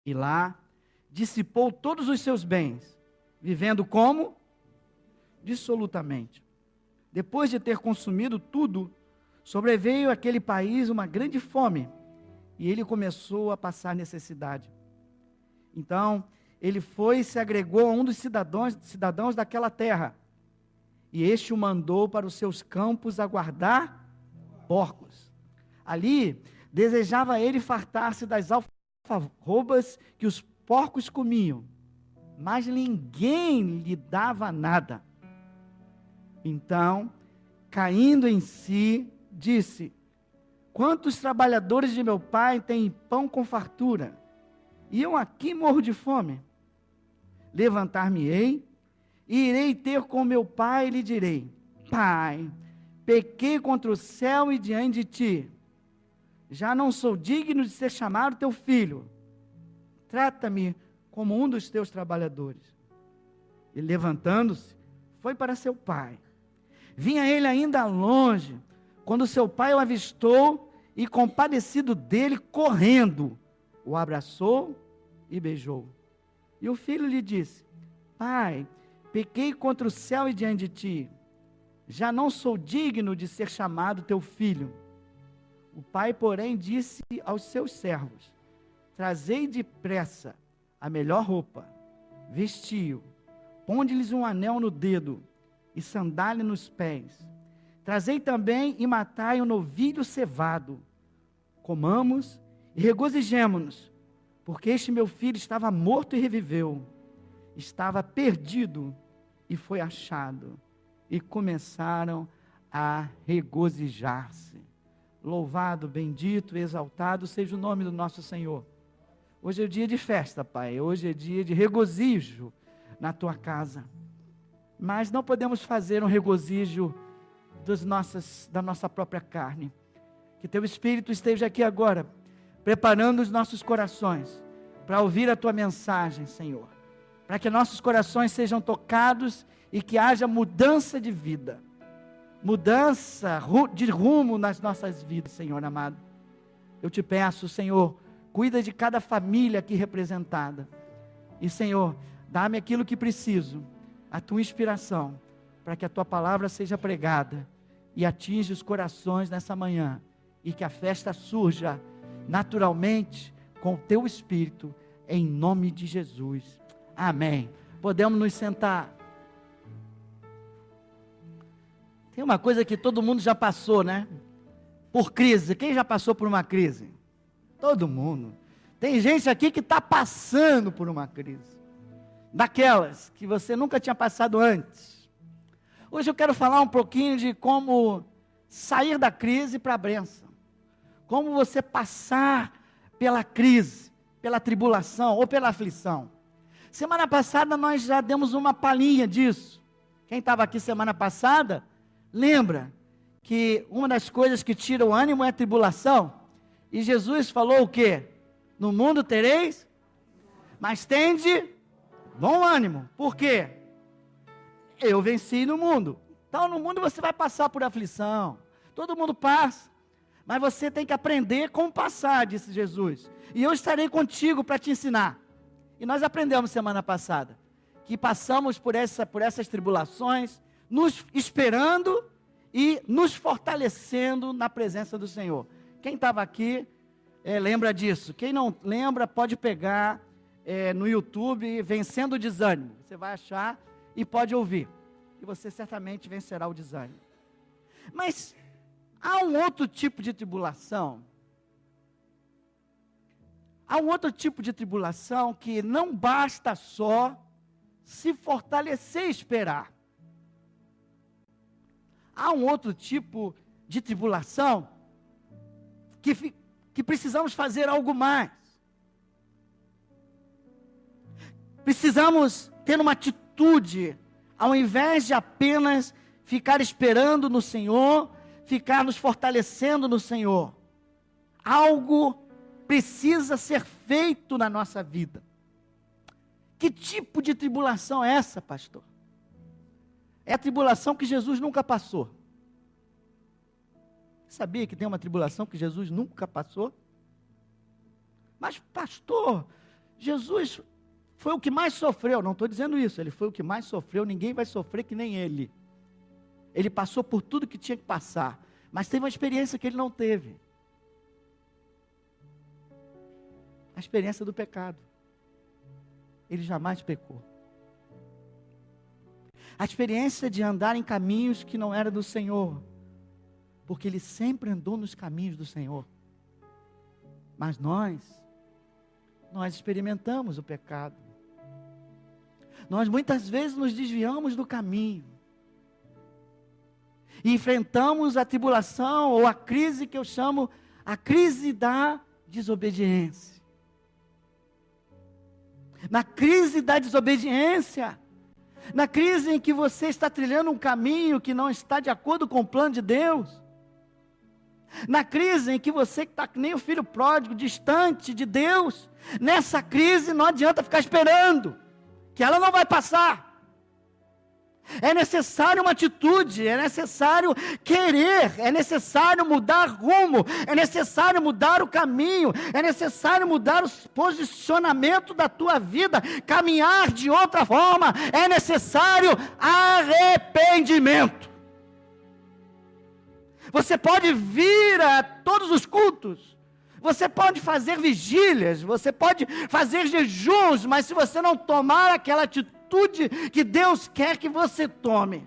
E lá dissipou todos os seus bens, vivendo como? Dissolutamente. Depois de ter consumido tudo, sobreveio àquele país uma grande fome, e ele começou a passar necessidade. Então, ele foi e se agregou a um dos cidadãos daquela terra, e este o mandou para os seus campos a guardar porcos. Ali, desejava ele fartar-se das alfarrobas que os porcos comiam, mas ninguém lhe dava nada. Então, caindo em si, disse: quantos trabalhadores de meu pai têm pão com fartura, e eu aqui morro de fome? Levantar-me-ei, e irei ter com meu pai, e lhe direi: Pai, pequei contra o céu e diante de ti, já não sou digno de ser chamado teu filho, trata-me como um dos teus trabalhadores. E levantando-se, foi para seu pai. Vinha ele ainda longe, quando seu pai o avistou, e compadecido dele, correndo, o abraçou e beijou. E o filho lhe disse: Pai, pequei contra o céu e diante de ti, já não sou digno de ser chamado teu filho. O pai, porém, disse aos seus servos: trazei depressa a melhor roupa, vestiu, ponde-lhes um anel no dedo e sandália nos pés. Trazei também e matai um novilho cevado. Comamos e regozijemo-nos, porque este meu filho estava morto e reviveu, estava perdido e foi achado. E começaram a regozijar-se. Louvado, bendito e exaltado seja o nome do nosso Senhor. Hoje é dia de festa, Pai. Hoje é dia de regozijo na tua casa. Mas não podemos fazer um regozijo da nossa própria carne. Que teu Espírito esteja aqui agora, preparando os nossos corações para ouvir a tua mensagem, Senhor. Para que nossos corações sejam tocados e que haja mudança de vida. Mudança de rumo nas nossas vidas, Senhor amado. Eu te peço, Senhor, cuida de cada família aqui representada. E, Senhor, dá-me aquilo que preciso, a tua inspiração, para que a tua palavra seja pregada e atinja os corações nessa manhã. E que a festa surja naturalmente com o teu Espírito, em nome de Jesus. Amém. Podemos nos sentar. Tem uma coisa que todo mundo já passou, né? Por crise. Quem já passou por uma crise? Todo mundo. Tem gente aqui que está passando por uma crise. Daquelas que você nunca tinha passado antes. Hoje eu quero falar um pouquinho de como sair da crise para a bênção. Como você passar pela crise, pela tribulação ou pela aflição. Semana passada nós já demos uma palhinha disso. Quem estava aqui semana passada, lembra que uma das coisas que tira o ânimo é a tribulação. E Jesus falou o quê? No mundo tereis, mas tende bom ânimo. Por quê? Eu venci no mundo. Então no mundo você vai passar por aflição. Todo mundo passa. Mas você tem que aprender como passar, disse Jesus. E eu estarei contigo para te ensinar. E nós aprendemos semana passada que passamos por essas tribulações, nos esperando e nos fortalecendo na presença do Senhor. Quem estava aqui, lembra disso. Quem não lembra, pode pegar no YouTube, Vencendo o Desânimo. Você vai achar e pode ouvir. E você certamente vencerá o desânimo. Mas há um outro tipo de tribulação. Há um outro tipo de tribulação que não basta só se fortalecer e esperar. Há um outro tipo de tribulação que precisamos fazer algo mais. Precisamos ter uma atitude, ao invés de apenas ficar esperando no Senhor, ficar nos fortalecendo no Senhor. Algo precisa ser feito na nossa vida. Que tipo de tribulação é essa, pastor? É a tribulação que Jesus nunca passou. Sabia que tem uma tribulação que Jesus nunca passou? Mas pastor, Jesus foi o que mais sofreu, não estou dizendo isso, ele foi o que mais sofreu, ninguém vai sofrer que nem ele. Ele passou por tudo que tinha que passar, mas teve uma experiência que ele não teve. A experiência do pecado. Ele jamais pecou. A experiência de andar em caminhos que não era do Senhor, porque ele sempre andou nos caminhos do Senhor. Mas nós experimentamos o pecado. Nós muitas vezes nos desviamos do caminho. E enfrentamos a tribulação ou a crise que eu chamo a crise da desobediência. Na crise da desobediência, na crise em que você está trilhando um caminho que não está de acordo com o plano de Deus, na crise em que você está que nem o filho pródigo, distante de Deus, nessa crise não adianta ficar esperando, que ela não vai passar. É necessário uma atitude, é necessário querer, é necessário mudar rumo, é necessário mudar o caminho, é necessário mudar o posicionamento da tua vida, caminhar de outra forma, é necessário arrependimento. Você pode vir a todos os cultos, você pode fazer vigílias, você pode fazer jejuns, mas se você não tomar aquela atitude que Deus quer que você tome,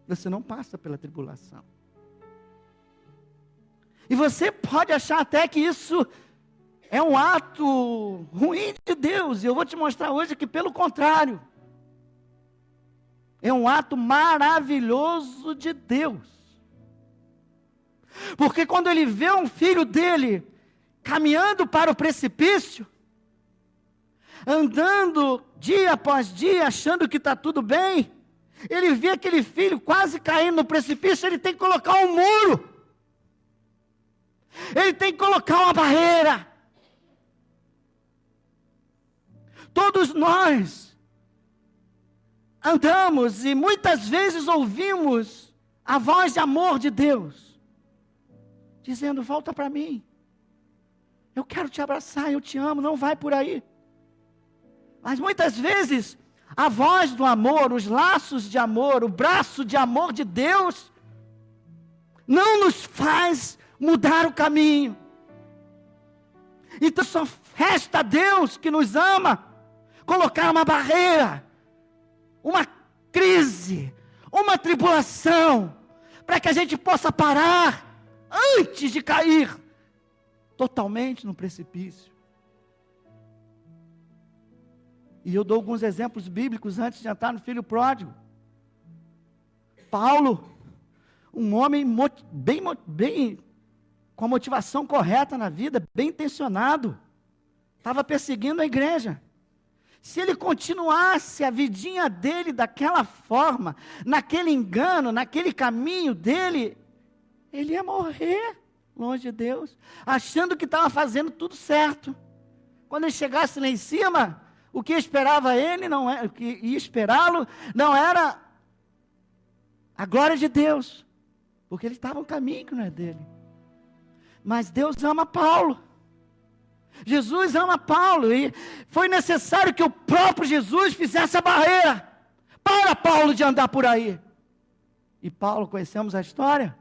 você não passa pela tribulação. E você pode achar até que isso é um ato ruim de Deus, e eu vou te mostrar hoje que pelo contrário, é um ato maravilhoso de Deus. Porque quando ele vê um filho dele caminhando para o precipício, andando dia após dia, achando que está tudo bem, ele vê aquele filho quase caindo no precipício, ele tem que colocar um muro, ele tem que colocar uma barreira. Todos nós andamos e muitas vezes ouvimos a voz de amor de Deus, dizendo: volta para mim, eu quero te abraçar, eu te amo, não vai por aí. Mas muitas vezes, a voz do amor, os laços de amor, o braço de amor de Deus, não nos faz mudar o caminho. Então só resta a Deus, que nos ama, colocar uma barreira, uma crise, uma tribulação, para que a gente possa parar, antes de cair totalmente no precipício. E eu dou alguns exemplos bíblicos antes de entrar no filho pródigo. Paulo, um homem bem com a motivação correta na vida, bem intencionado, estava perseguindo a igreja. Se ele continuasse a vidinha dele daquela forma, naquele engano, naquele caminho dele, ele ia morrer longe de Deus, achando que estava fazendo tudo certo. Quando ele chegasse lá em cima, o que esperava ele não era, o que ia esperá-lo não era a glória de Deus, porque ele estava um caminho que não é dele. Mas Deus ama Paulo. Jesus ama Paulo, e foi necessário que o próprio Jesus fizesse a barreira para Paulo de andar por aí. E Paulo, conhecemos a história.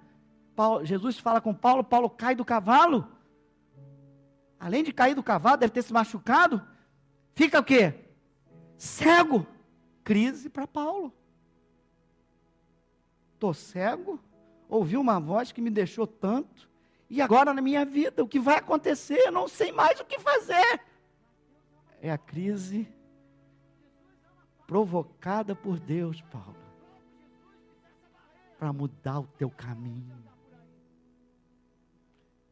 Jesus fala com Paulo, Paulo cai do cavalo. Além de cair do cavalo, deve ter se machucado. Fica o quê? Cego. Crise para Paulo. Estou cego, ouvi uma voz que me deixou tanto, e agora na minha vida, o que vai acontecer? Eu não sei mais o que fazer. É a crise provocada por Deus, Paulo, para mudar o teu caminho.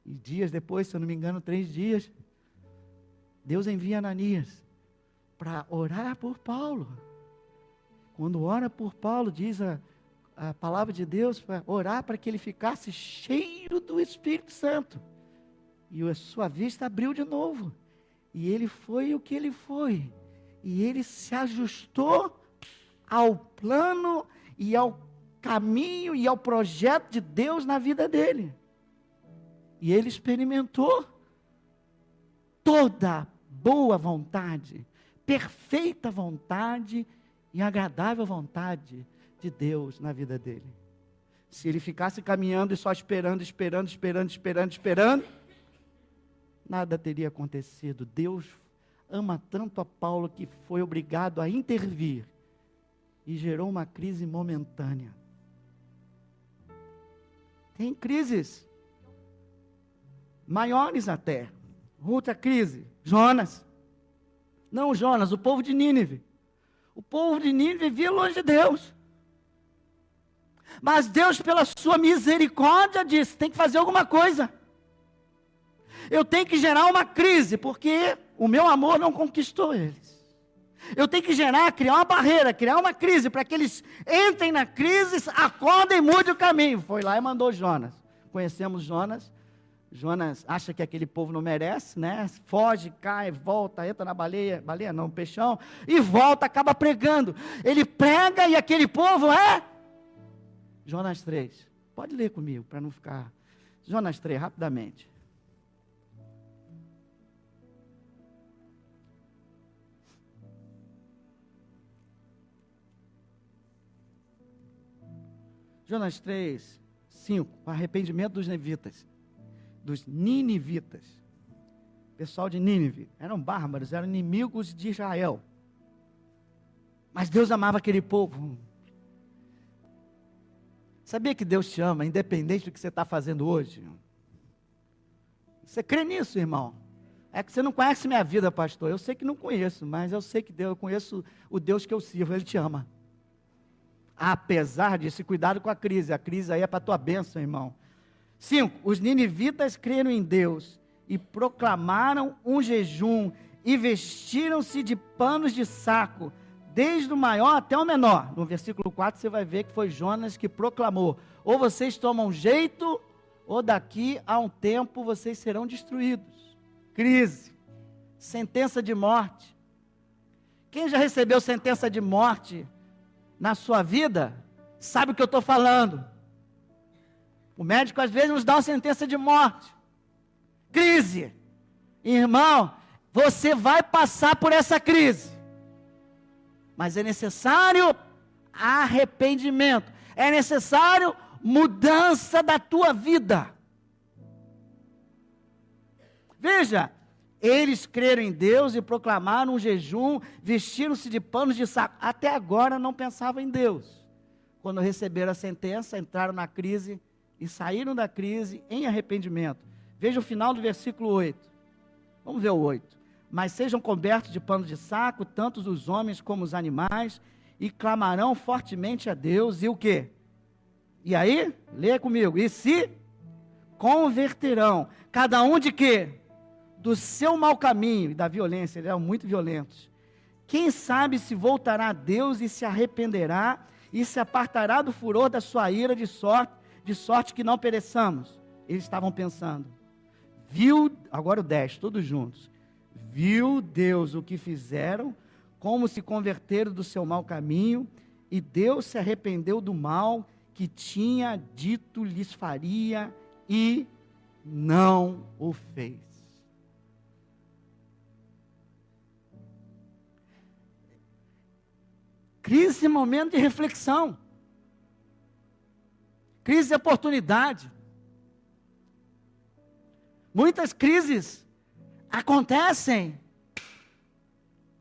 E dias depois, se eu não me engano, 3 dias, Deus envia Ananias para orar por Paulo. Quando ora por Paulo, diz a palavra de Deus, para orar para que ele ficasse cheio do Espírito Santo. E a sua vista abriu de novo. E ele foi o que ele foi. E ele se ajustou ao plano e ao caminho e ao projeto de Deus na vida dele. E ele experimentou toda boa vontade, perfeita vontade e agradável vontade de Deus na vida dele. Se ele ficasse caminhando e só esperando, nada teria acontecido. Deus ama tanto a Paulo que foi obrigado a intervir e gerou uma crise momentânea. Tem crises maiores até. Outra crise, Jonas. Não Jonas, o povo de Nínive. O povo de Nínive vivia longe de Deus. Mas Deus, pela sua misericórdia, disse: tem que fazer alguma coisa. Eu tenho que gerar uma crise, porque o meu amor não conquistou eles. Eu tenho que criar uma barreira, criar uma crise, para que eles entrem na crise, acordem e mudem o caminho. Foi lá e mandou Jonas. Conhecemos Jonas. Jonas acha que aquele povo não merece, né? Foge, cai, volta, entra na baleia não, peixão, e volta, acaba pregando. Ele prega e aquele povo Jonas 3. Pode ler comigo, para não ficar... Jonas 3, rapidamente. Jonas 3, 5, o arrependimento dos ninivitas. Pessoal de Nínive, eram bárbaros, eram inimigos de Israel. Mas Deus amava aquele povo. Sabia que Deus te ama, independente do que você está fazendo hoje? Você crê nisso, irmão? É que você não conhece minha vida, pastor. Eu sei que não conheço, mas eu sei que eu conheço o Deus que eu sirvo, Ele te ama. Apesar disso, cuidado com a crise aí é para a tua bênção, irmão. 5, os ninivitas creram em Deus e proclamaram um jejum e vestiram-se de panos de saco, desde o maior até o menor. No versículo 4 você vai ver que foi Jonas que proclamou: ou vocês tomam jeito, ou daqui a um tempo vocês serão destruídos. Crise, sentença de morte. Quem já recebeu sentença de morte na sua vida, sabe o que eu estou falando. O médico às vezes nos dá uma sentença de morte. Crise. Irmão, você vai passar por essa crise. Mas é necessário arrependimento. É necessário mudança da tua vida. Veja, eles creram em Deus e proclamaram um jejum, vestiram-se de panos de saco. Até agora não pensavam em Deus. Quando receberam a sentença, entraram na crise e saíram da crise em arrependimento. Veja o final do versículo 8. Vamos ver o 8. Mas sejam cobertos de pano de saco, tanto os homens como os animais, e clamarão fortemente a Deus, e o quê? E aí, leia comigo, e se converterão, cada um de quê? Do seu mau caminho e da violência, eles eram muito violentos. Quem sabe se voltará a Deus e se arrependerá, e se apartará do furor da sua ira, de sorte que não pereçamos. Eles estavam pensando. Viu, agora o 10, todos juntos. Viu Deus o que fizeram, como se converteram do seu mau caminho, e Deus se arrependeu do mal que tinha dito lhes faria, e não o fez. Crise é momento de reflexão. Crise de oportunidade. Muitas crises acontecem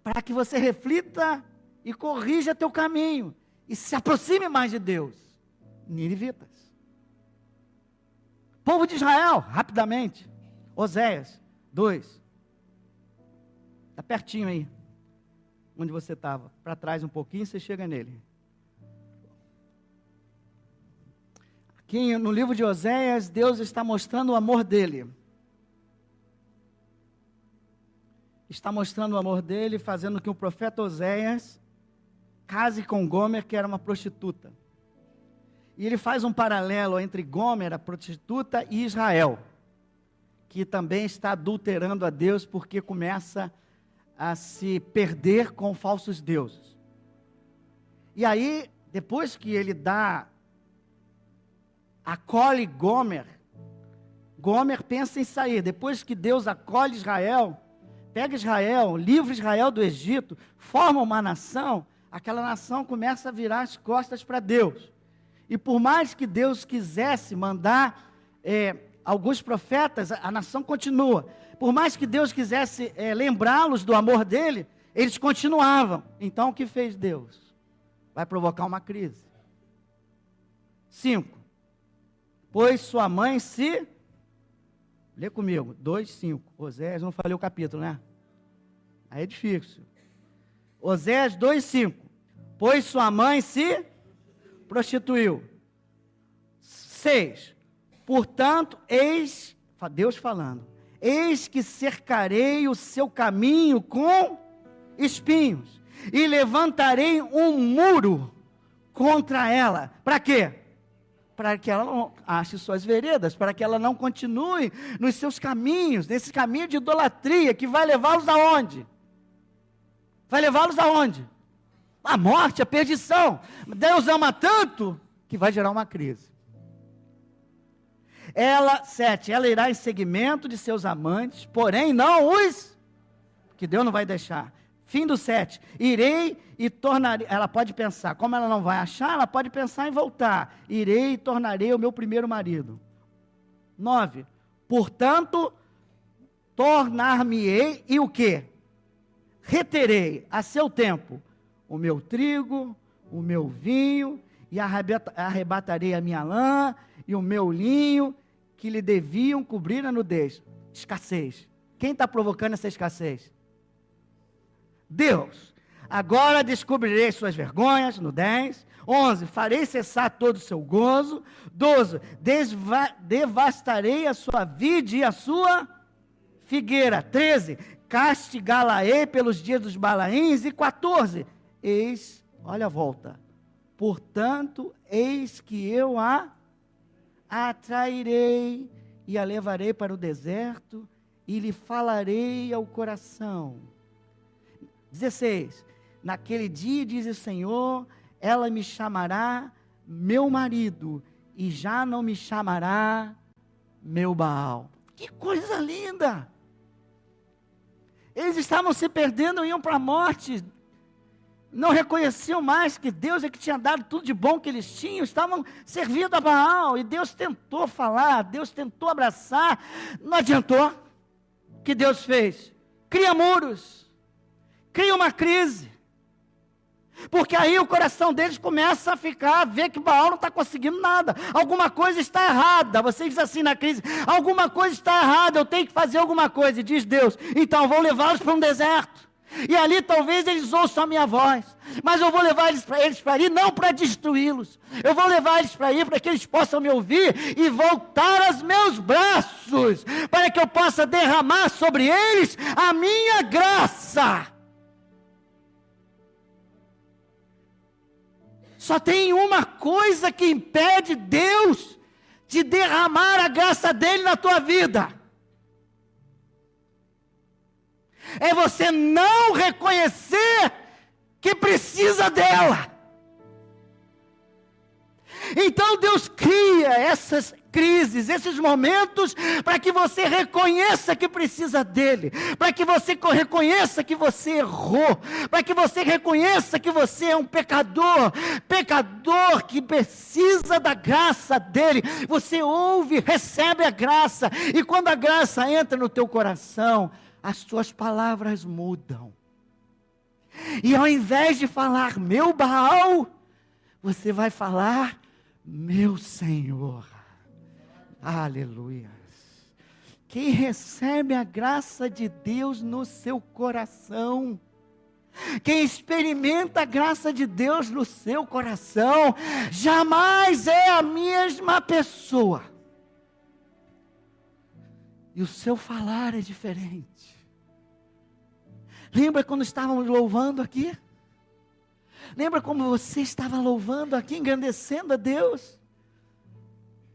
para que você reflita e corrija teu caminho e se aproxime mais de Deus. Ninivitas. Povo de Israel, rapidamente. Oséias 2. Está pertinho aí. Onde você estava. Para trás um pouquinho, você chega nele. Aqui no livro de Oséias, Deus está mostrando o amor dele. Está mostrando o amor dele, fazendo que o profeta Oséias case com Gomer, que era uma prostituta. E ele faz um paralelo entre Gomer, a prostituta, e Israel, que também está adulterando a Deus, porque começa a se perder com falsos deuses. E aí, depois que ele acolhe Gomer pensa em sair. Depois que Deus acolhe Israel, pega Israel, livra Israel do Egito, forma uma nação, aquela nação começa a virar as costas para Deus. E por mais que Deus quisesse mandar alguns profetas, a nação continua. Por mais que Deus quisesse lembrá-los do amor dele, eles continuavam. Então o que fez Deus? Vai provocar uma crise. 5. Pois sua mãe se... Lê comigo, 2:5. Oséias, não falei o capítulo, né? Aí é difícil. Oséias 2:5. Pois sua mãe se prostituiu. 6. Portanto, eis, Deus falando, eis que cercarei o seu caminho com espinhos, e levantarei um muro contra ela. Para quê? Para que ela não ache suas veredas, para que ela não continue nos seus caminhos, nesse caminho de idolatria, que vai levá-los aonde? Vai levá-los aonde? A morte, a perdição. Deus ama tanto que vai gerar uma crise. 7, ela irá em seguimento de seus amantes, porém não os, que Deus não vai deixar. Fim do 7, irei e tornarei, ela pode pensar, como ela não vai achar, ela pode pensar em voltar, irei e tornarei o meu primeiro marido. 9, portanto, tornar-me-ei e o quê? Reterei a seu tempo o meu trigo, o meu vinho, e arrebatarei a minha lã e o meu linho, que lhe deviam cobrir a nudez. Escassez. Quem está provocando essa escassez? Deus. Agora descobrirei suas vergonhas, no 10. 11, farei cessar todo o seu gozo. 12, devastarei a sua vide e a sua figueira. 13, castigá-la-ei pelos dias dos Balaíns. E 14, eis, olha a volta, portanto, eis que eu a atrairei e a levarei para o deserto e lhe falarei ao coração. 16, naquele dia, diz o Senhor, ela me chamará meu marido e já não me chamará meu Baal. Que coisa linda! Eles estavam se perdendo, iam para a morte, não reconheciam mais que Deus é que tinha dado tudo de bom que eles tinham, estavam servindo a Baal, e Deus tentou falar, Deus tentou abraçar, não adiantou. O que Deus fez? Cria muros, cria uma crise, porque aí o coração deles começa a ficar, a ver que Baal não está conseguindo nada, alguma coisa está errada. Você diz assim na crise, alguma coisa está errada, eu tenho que fazer alguma coisa, e diz Deus, então vou levá-los para um deserto, e ali talvez eles ouçam a minha voz, mas eu vou levar eles para ali, não para destruí-los, eu vou levar eles para ir, para que eles possam me ouvir, e voltar aos meus braços, para que eu possa derramar sobre eles a minha graça. Só tem uma coisa que impede Deus de derramar a graça dele na tua vida. É você não reconhecer que precisa dela. Então Deus cria essas crises, esses momentos, para que você reconheça que precisa dele, para que você reconheça que você errou, para que você reconheça que você é um pecador que precisa da graça dele. Você ouve, recebe a graça, e quando a graça entra no teu coração, as tuas palavras mudam, e ao invés de falar meu Baal, você vai falar meu Senhor. Aleluia. Quem recebe a graça de Deus no seu coração, quem experimenta a graça de Deus no seu coração, jamais é a mesma pessoa, e o seu falar é diferente. Lembra quando estávamos louvando aqui? Lembra como você estava louvando aqui, engrandecendo a Deus?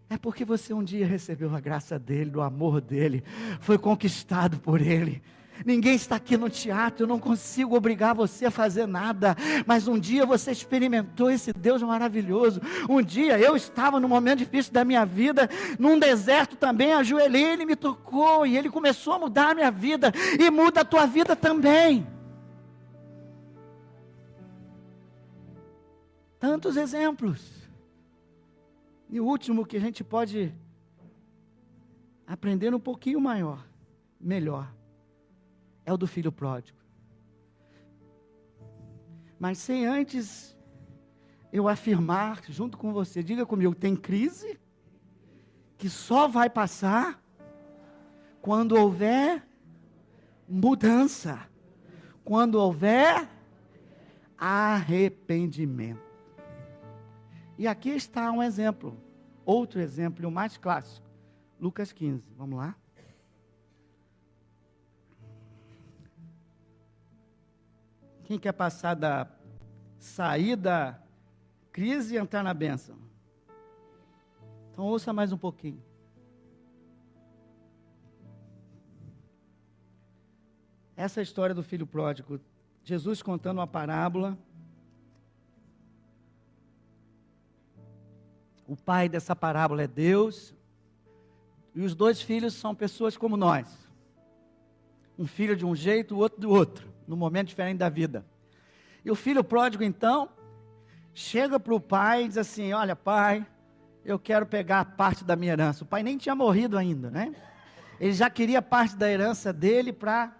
É porque você um dia recebeu a graça dele, do amor dele, foi conquistado por ele. Ninguém está aqui no teatro, eu não consigo obrigar você a fazer nada, mas um dia você experimentou esse Deus maravilhoso. Um dia eu estava num momento difícil da minha vida, num deserto também, ajoelhei, Ele me tocou, e Ele começou a mudar a minha vida, e muda a tua vida também. Tantos exemplos. E o último que a gente pode aprender um pouquinho melhor, é o do filho pródigo. Mas sem antes eu afirmar junto com você, diga comigo, tem crise que só vai passar quando houver mudança, quando houver arrependimento. E aqui está um exemplo, outro exemplo, o mais clássico, Lucas 15, vamos lá. Quem quer passar da saída crise e entrar na bênção? Então ouça mais um pouquinho. Essa é a história do filho pródigo. Jesus contando uma parábola. O pai dessa parábola é Deus. E os dois filhos são pessoas como nós. Um filho de um jeito, o outro do outro, num momento diferente da vida. E o filho pródigo, então, chega para o pai e diz assim: olha, pai, eu quero pegar a parte da minha herança. O pai nem tinha morrido ainda, né? Ele já queria parte da herança dele para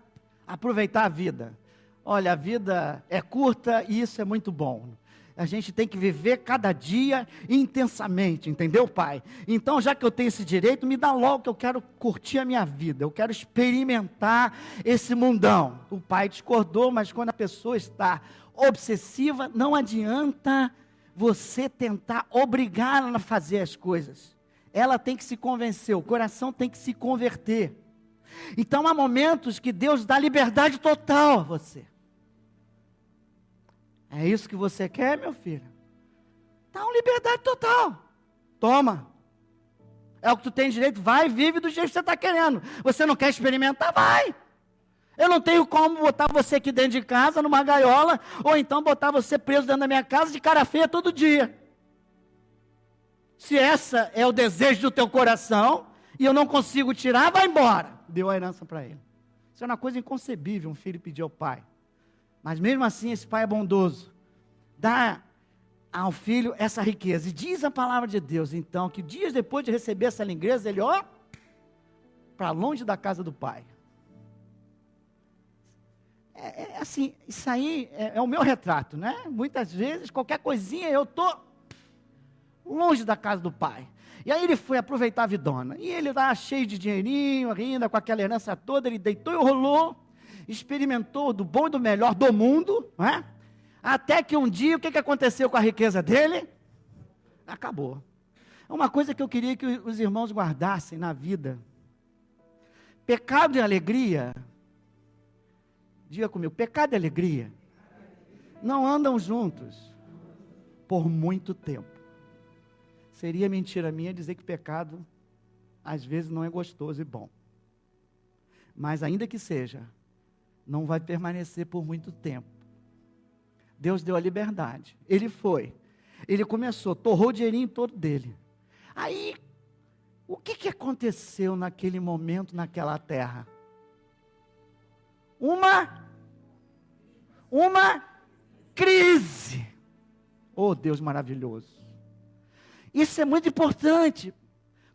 aproveitar a vida. Olha, a vida é curta e isso é muito bom. A gente tem que viver cada dia intensamente, entendeu, pai? Então, já que eu tenho esse direito, me dá logo que eu quero curtir a minha vida, eu quero experimentar esse mundão. O pai discordou, mas quando a pessoa está obsessiva, não adianta você tentar obrigá-la a fazer as coisas. Ela tem que se convencer, o coração tem que se converter. Então, há momentos que Deus dá liberdade total a você. É isso que você quer, meu filho? Dá uma liberdade total. Toma. É o que tu tem direito, vai, vive do jeito que você está querendo. Você não quer experimentar, vai. Eu não tenho como botar você aqui dentro de casa, numa gaiola, ou então botar você preso dentro da minha casa de cara feia todo dia. Se essa é o desejo do teu coração, e eu não consigo tirar, vai embora. Deu a herança para ele. Isso é uma coisa inconcebível, um filho pedir ao pai. Mas mesmo assim, esse pai é bondoso. Dá ao filho essa riqueza. E diz a palavra de Deus, então, que dias depois de receber essa riqueza, ele, para longe da casa do pai. Assim, isso aí é o meu retrato, né? Muitas vezes, qualquer coisinha, eu estou longe da casa do pai. E aí ele foi aproveitar a vidona. E ele lá, cheio de dinheirinho, ainda com aquela herança toda, ele deitou e rolou, experimentou do bom e do melhor do mundo, não é? Até que um dia, o que aconteceu com a riqueza dele? Acabou. Uma coisa que eu queria que os irmãos guardassem na vida: pecado e alegria, diga comigo, pecado e alegria não andam juntos por muito tempo. Seria mentira minha dizer que pecado às vezes não é gostoso e bom. Mas ainda que seja, não vai permanecer por muito tempo. Deus deu a liberdade. Ele foi. Ele começou, torrou o dinheirinho todo dele. Aí, o que aconteceu naquele momento, naquela terra? Uma crise. Oh, Deus maravilhoso. Isso é muito importante,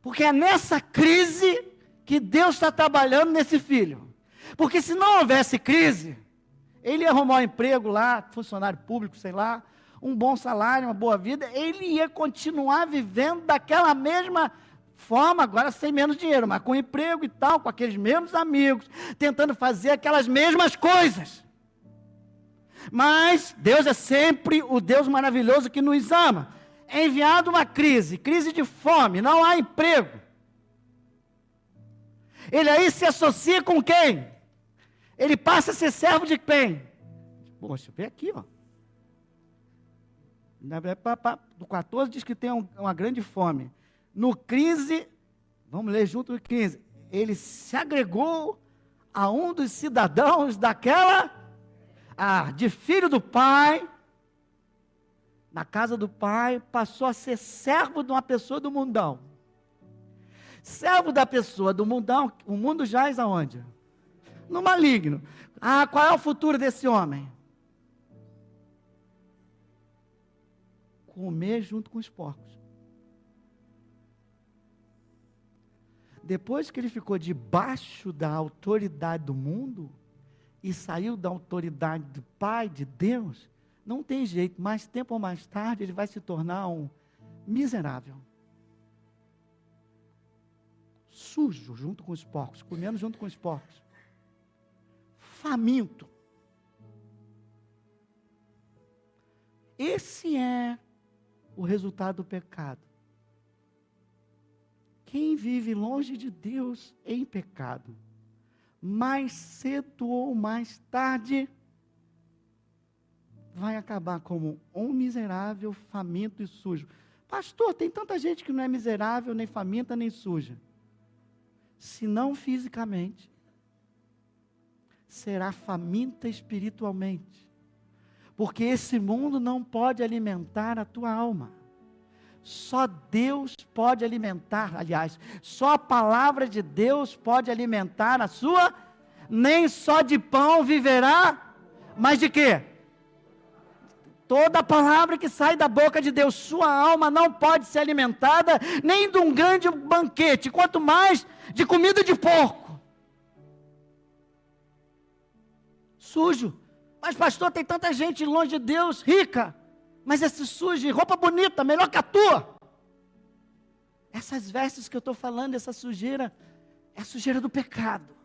porque é nessa crise que Deus está trabalhando nesse filho. Porque se não houvesse crise, ele ia arrumar um emprego lá, funcionário público, sei lá, um bom salário, uma boa vida, ele ia continuar vivendo daquela mesma forma, agora sem menos dinheiro, mas com emprego e tal, com aqueles mesmos amigos, tentando fazer aquelas mesmas coisas. Mas Deus é sempre o Deus maravilhoso que nos ama. É enviado uma crise de fome, não há emprego. Ele aí se associa com quem? Ele passa a ser servo de quem? Poxa, vem aqui, ó. Do 14 diz que tem uma grande fome. No crise, vamos ler junto no 15, ele se agregou a um dos cidadãos de filho do pai, na casa do pai, passou a ser servo de uma pessoa do mundão. Servo da pessoa do mundão, o mundo jaz aonde? No maligno. Qual é o futuro desse homem? Comer junto com os porcos. Depois que ele ficou debaixo da autoridade do mundo, e saiu da autoridade do Pai, de Deus, não tem jeito, mais tempo ou mais tarde, ele vai se tornar um miserável. Sujo, junto com os porcos, comendo junto com os porcos. Faminto. Esse é o resultado do pecado. Quem vive longe de Deus em pecado, mais cedo ou mais tarde, vai acabar como um miserável, faminto e sujo. Pastor, tem tanta gente que não é miserável, nem faminta, nem suja. Se não fisicamente, será faminta espiritualmente. Porque esse mundo não pode alimentar a tua alma. Só Deus pode alimentar, aliás, só a palavra de Deus pode alimentar a sua, nem só de pão viverá, mas de quê? Toda palavra que sai da boca de Deus, sua alma não pode ser alimentada, nem de um grande banquete, quanto mais de comida de porco. Sujo. Mas pastor, tem tanta gente longe de Deus, rica, mas esse sujo, roupa bonita, melhor que a tua. Essas vestes que eu estou falando, essa sujeira, é a sujeira do pecado.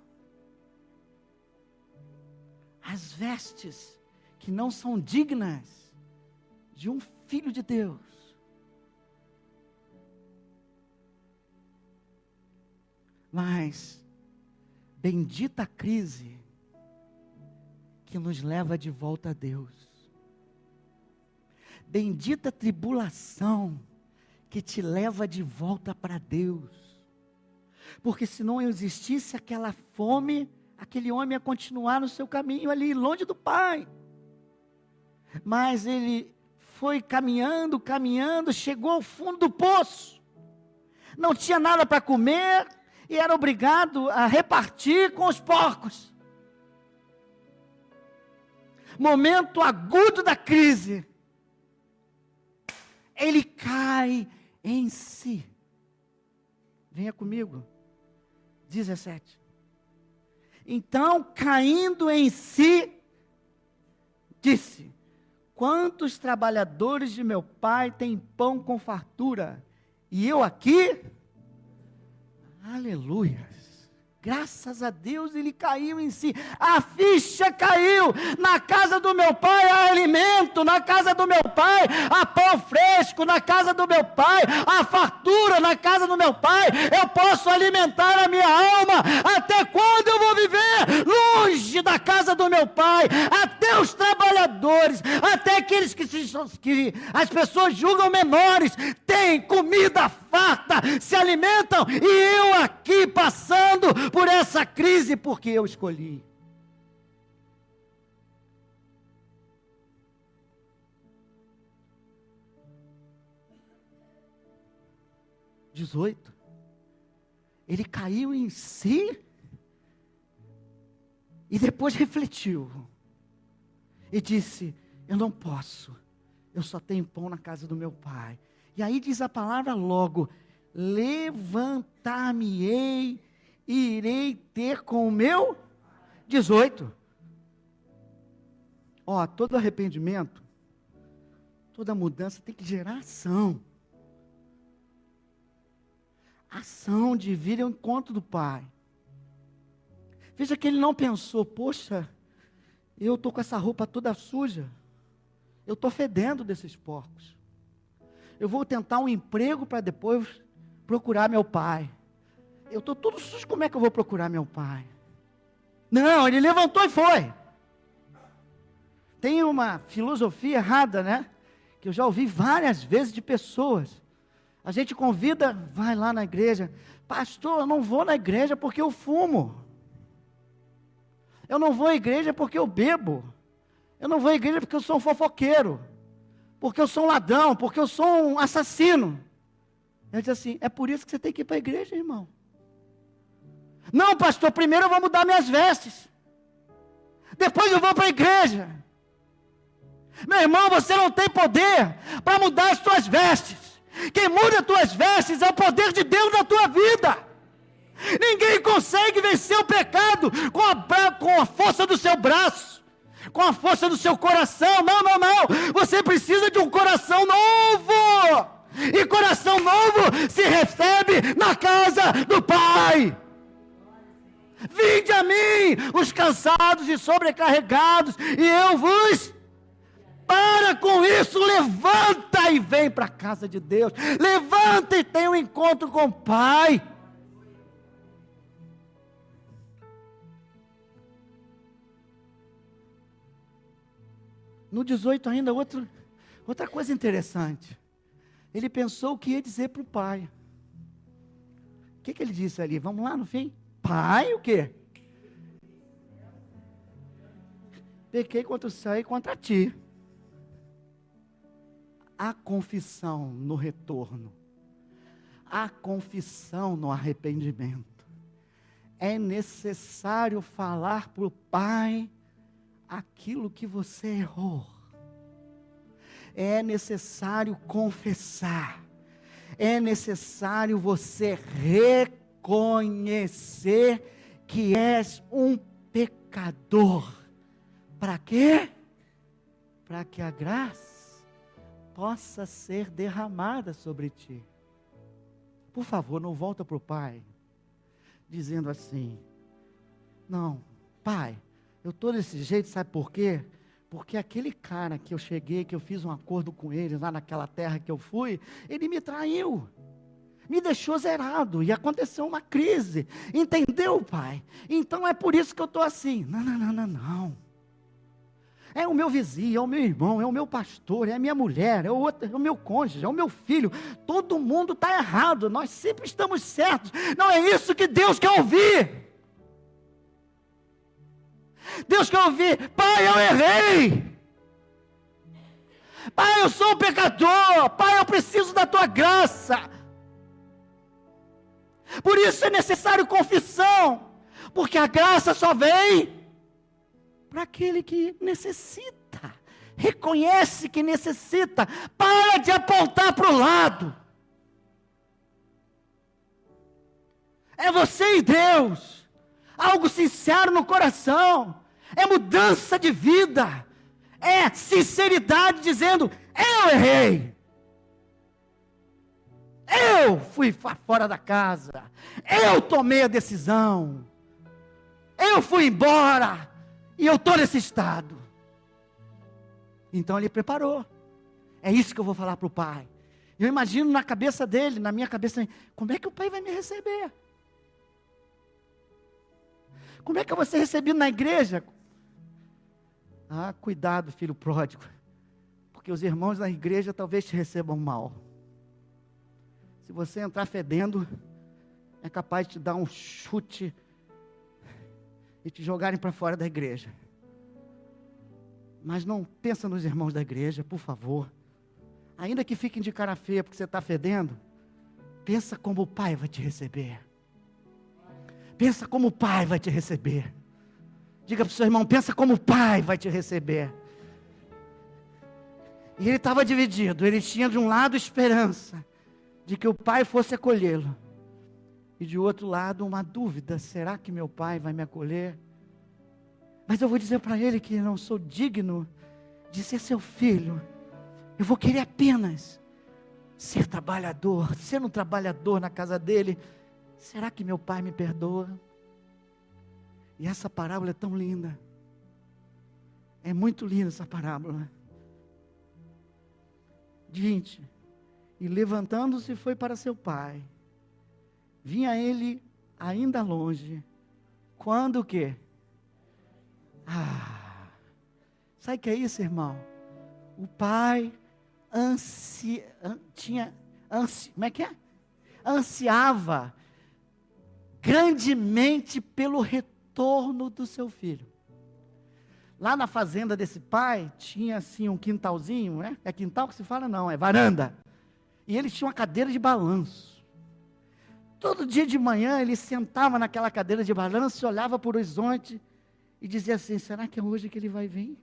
As vestes que não são dignas de um filho de Deus. Mas, bendita a crise que nos leva de volta a Deus. Bendita a tribulação que te leva de volta para Deus. Porque se não existisse aquela fome, aquele homem ia continuar no seu caminho ali, longe do Pai. Mas ele foi caminhando, chegou ao fundo do poço. Não tinha nada para comer e era obrigado a repartir com os porcos. Momento agudo da crise. Ele cai em si. Venha comigo. 17. Então, caindo em si, disse: quantos trabalhadores de meu pai têm pão com fartura, e eu aqui? Aleluia. Graças a Deus ele caiu em si, a ficha caiu. Na casa do meu pai há alimento, na casa do meu pai há pão fresco, na casa do meu pai há fartura, na casa do meu pai eu posso alimentar a minha alma. Até quando eu vou viver longe da casa do meu pai? Até os trabalhadores, até aqueles que as pessoas julgam menores, têm comida farta, se alimentam, e eu aqui passando por essa crise porque eu escolhi. Ele caiu em si e depois refletiu e disse: eu não posso, eu só tenho pão na casa do meu pai. E aí diz a palavra logo: levantar-me-ei e irei ter com o meu 18. Todo arrependimento, toda mudança tem que gerar ação. Ação de vir ao encontro do Pai. Veja que ele não pensou: poxa, eu estou com essa roupa toda suja, eu estou fedendo desses porcos, eu vou tentar um emprego para depois procurar meu pai. Eu estou tudo sujo, como é que eu vou procurar meu pai? Não, ele levantou e foi. Tem uma filosofia errada, né? Que eu já ouvi várias vezes de pessoas. A gente convida, vai lá na igreja. Pastor, eu não vou na igreja porque eu fumo. Eu não vou à igreja porque eu bebo. Eu não vou à igreja porque eu sou um fofoqueiro. Porque eu sou um ladrão, porque eu sou um assassino. Ele diz assim, é por isso que você tem que ir para a igreja, irmão. Não, pastor, primeiro eu vou mudar minhas vestes. Depois eu vou para a igreja. Meu irmão, você não tem poder para mudar as tuas vestes. Quem muda as tuas vestes é o poder de Deus na tua vida. Ninguém consegue vencer o pecado com a força do seu braço, com a força do seu coração. Não, não, não. Você precisa de um coração novo. E coração novo se recebe na casa do Pai. Vinde a mim, os cansados e sobrecarregados, e eu vos... Para com isso, levanta e vem para a casa de Deus. Levanta e tem um encontro com o Pai. No 18 ainda, outra coisa interessante. Ele pensou o que ia dizer para o pai. O que ele disse ali? Vamos lá no fim? Pai, o quê? Pequei contra o céu e contra ti. A confissão no retorno. A confissão no arrependimento. É necessário falar para o Pai aquilo que você errou. É necessário confessar. É necessário você reconhecer que és um pecador. Para quê? Para que a graça possa ser derramada sobre ti. Por favor, não volta para o Pai, dizendo assim, não, Pai, eu estou desse jeito, sabe por quê? Porque aquele cara que eu cheguei, que eu fiz um acordo com ele, lá naquela terra que eu fui, ele me traiu, me deixou zerado, e aconteceu uma crise, entendeu, Pai? Então é por isso que eu estou assim. Não, não, não, não, não. É o meu vizinho, é o meu irmão, é o meu pastor, é a minha mulher, é o meu cônjuge, é o meu filho. Todo mundo está errado, nós sempre estamos certos. Não é isso que Deus quer ouvir. Deus quer ouvir, Pai, eu errei. Pai, eu sou um pecador. Pai, eu preciso da tua graça. Por isso é necessário confissão, porque a graça só vem para aquele que necessita, reconhece que necessita, para de apontar para o lado. É você e Deus, algo sincero no coração, é mudança de vida, é sinceridade dizendo, eu errei, eu fui fora da casa, eu tomei a decisão, eu fui embora, e eu estou nesse estado. Então ele preparou. É isso que eu vou falar para o Pai. Eu imagino na cabeça dele, na minha cabeça, como é que o Pai vai me receber? Como é que eu vou ser recebido na igreja? Ah, cuidado, filho pródigo. Porque os irmãos na igreja talvez te recebam mal. Se você entrar fedendo, é capaz de te dar um chute e te jogarem para fora da igreja. Mas não pensa nos irmãos da igreja, por favor. Ainda que fiquem de cara feia porque você está fedendo, pensa como o Pai vai te receber. Pensa como o Pai vai te receber. Diga para o seu irmão, pensa como o Pai vai te receber. E ele estava dividido. Ele tinha de um lado esperança de que o Pai fosse acolhê-lo. E de outro lado uma dúvida, será que meu Pai vai me acolher? Mas eu vou dizer para ele que não sou digno de ser seu filho. Eu vou querer apenas ser trabalhador, ser um trabalhador na casa dele. Será que meu Pai me perdoa? E essa parábola é tão linda. É muito linda essa parábola. 20. E levantando-se foi para seu pai. Vinha ele ainda longe. Quando o quê? Sabe o que é isso, irmão? O pai como é que é? Ansiava grandemente pelo retorno do seu filho. lá na fazenda desse pai, tinha assim um quintalzinho, né? É quintal que se fala? Não, é varanda. E eles tinham uma cadeira de balanço. Todo dia de manhã ele sentava naquela cadeira de balanço, olhava para o horizonte e dizia assim: será que é hoje que ele vai vir?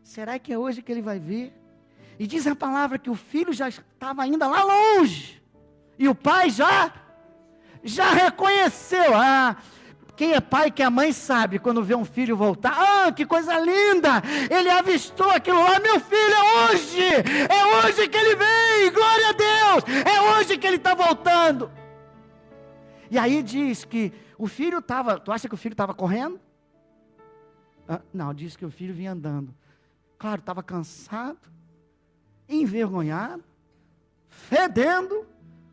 Será que é hoje que ele vai vir? E diz a palavra que o filho já estava ainda lá longe. E o pai já reconheceu. Quem é pai, que é mãe, sabe quando vê um filho voltar. Que coisa linda! Ele avistou aquilo lá. Meu filho, é hoje que ele vem, glória a Deus, é hoje que ele está voltando. E aí diz que o filho estava, tu acha que o filho estava correndo? Não, diz que o filho vinha andando. Claro, estava cansado, envergonhado, fedendo,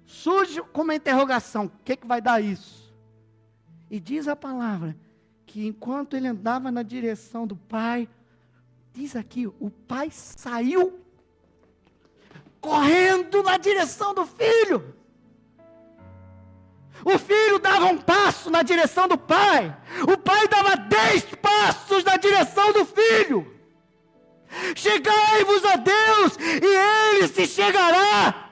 sujo, com uma interrogação: o que vai dar isso? E diz a palavra que enquanto ele andava na direção do pai, diz aqui, o pai saiu correndo na direção do filho. O filho dava um passo na direção do pai, o pai dava 10 passos na direção do filho. Chegai-vos a Deus, e Ele se chegará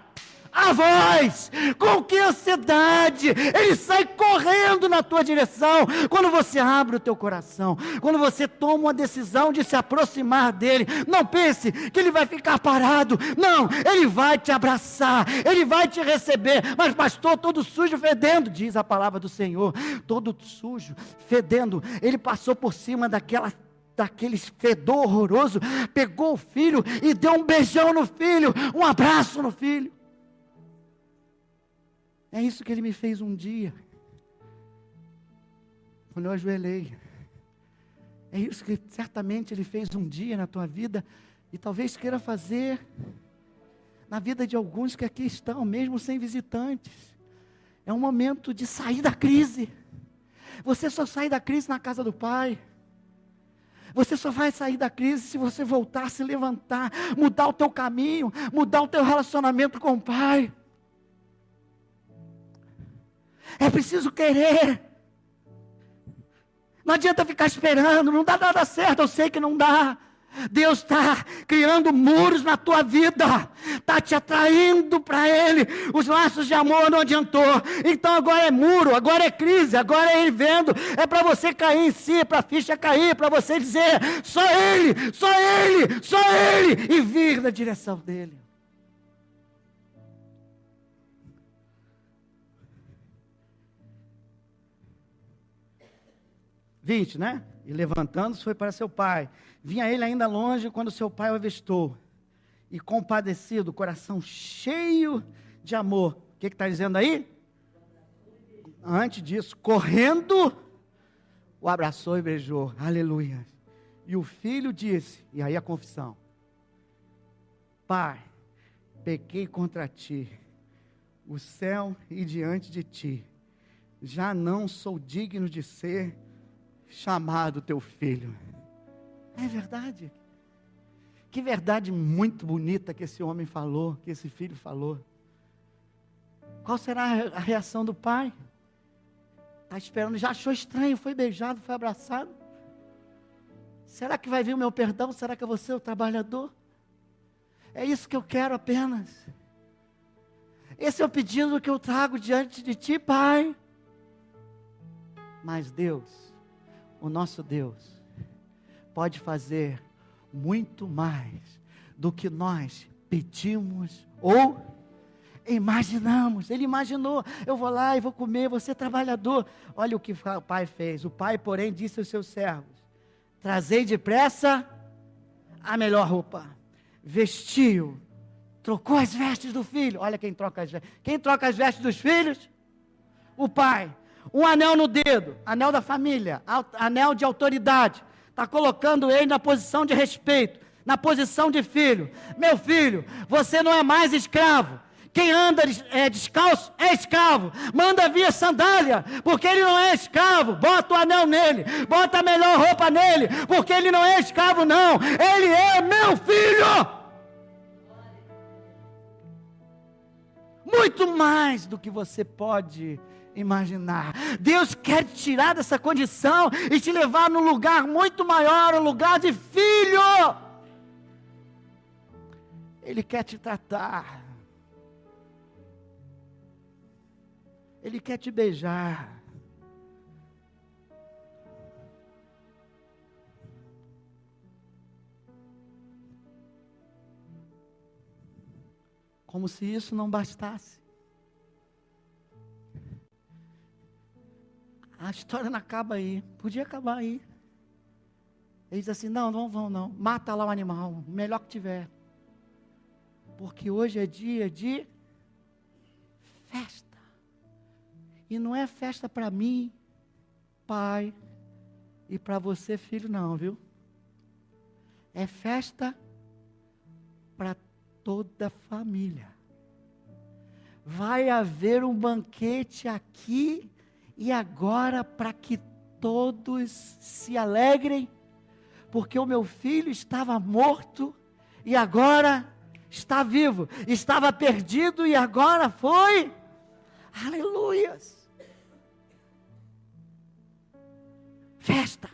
a vós. Com que ansiedade! Ele sai correndo na tua direção. Quando você abre o teu coração, quando você toma uma decisão de se aproximar dEle, não pense que Ele vai ficar parado. Não, Ele vai te abraçar, Ele vai te receber. Mas pastor, todo sujo, fedendo, diz a palavra do Senhor, todo sujo, fedendo, Ele passou por cima daquele fedor horroroso, pegou o filho e deu um beijão no filho, um abraço no filho. É isso que Ele me fez um dia, quando eu ajoelhei. É isso que certamente Ele fez um dia na tua vida, e talvez queira fazer na vida de alguns que aqui estão, mesmo sem visitantes. É um momento de sair da crise. Você só sai da crise na casa do Pai. Você só vai sair da crise se você voltar, se levantar, mudar o teu caminho, mudar o teu relacionamento com o Pai. É preciso querer. Não adianta ficar esperando, não dá nada certo, eu sei que não dá. Deus está criando muros na tua vida, está te atraindo para Ele. Os laços de amor não adiantou, então agora é muro, agora é crise, agora é Ele vendo. É para você cair em si, para a ficha cair, para você dizer: só Ele, só Ele, só Ele, e vir na direção dEle. (20), né? E levantando-se foi para seu pai. Vinha ele ainda longe quando seu pai o avistou. E compadecido, coração cheio de amor. O que está dizendo aí? Antes disso, correndo, o abraçou e beijou. Aleluia. E o filho disse, e aí a confissão: Pai, pequei contra ti, o céu e diante de ti. Já não sou digno de ser chamado teu filho. É verdade. Que verdade muito bonita que esse homem falou, que esse filho falou. Qual será a reação do pai? Está esperando, já achou estranho, foi beijado, foi abraçado. Será que vai vir o meu perdão? Será que eu vou ser o trabalhador? É isso que eu quero apenas. Esse é o pedido que eu trago diante de ti, Pai. Mas Deus, o nosso Deus, pode fazer muito mais do que nós pedimos ou imaginamos. Ele imaginou: eu vou lá e vou comer, vou ser trabalhador. Olha o que o pai fez. O pai, porém, disse aos seus servos: trazei depressa a melhor roupa, vestiu, trocou as vestes do filho. Olha quem troca as vestes. Quem troca as vestes dos filhos? O pai. Um anel no dedo, anel da família, anel de autoridade. Está colocando ele na posição de respeito, na posição de filho. Meu filho, você não é mais escravo. Quem anda descalço é escravo. Manda vir a sandália, porque ele não é escravo. Bota o anel nele, bota a melhor roupa nele, porque ele não é escravo não. Ele é meu filho. Muito mais do que você pode imaginar. Deus quer te tirar dessa condição e te levar num lugar muito maior, um lugar de filho. Ele quer te tratar. Ele quer te beijar. Como se isso não bastasse. A história não acaba aí. Podia acabar aí. Ele diz assim, não vão não. Mata lá o animal, o melhor que tiver. Porque hoje é dia de festa. E não é festa para mim, pai, e para você, filho, não, viu? É festa para toda a família. Vai haver um banquete aqui e agora para que todos se alegrem, porque o meu filho estava morto e agora está vivo, estava perdido e agora foi. Aleluias! Festa.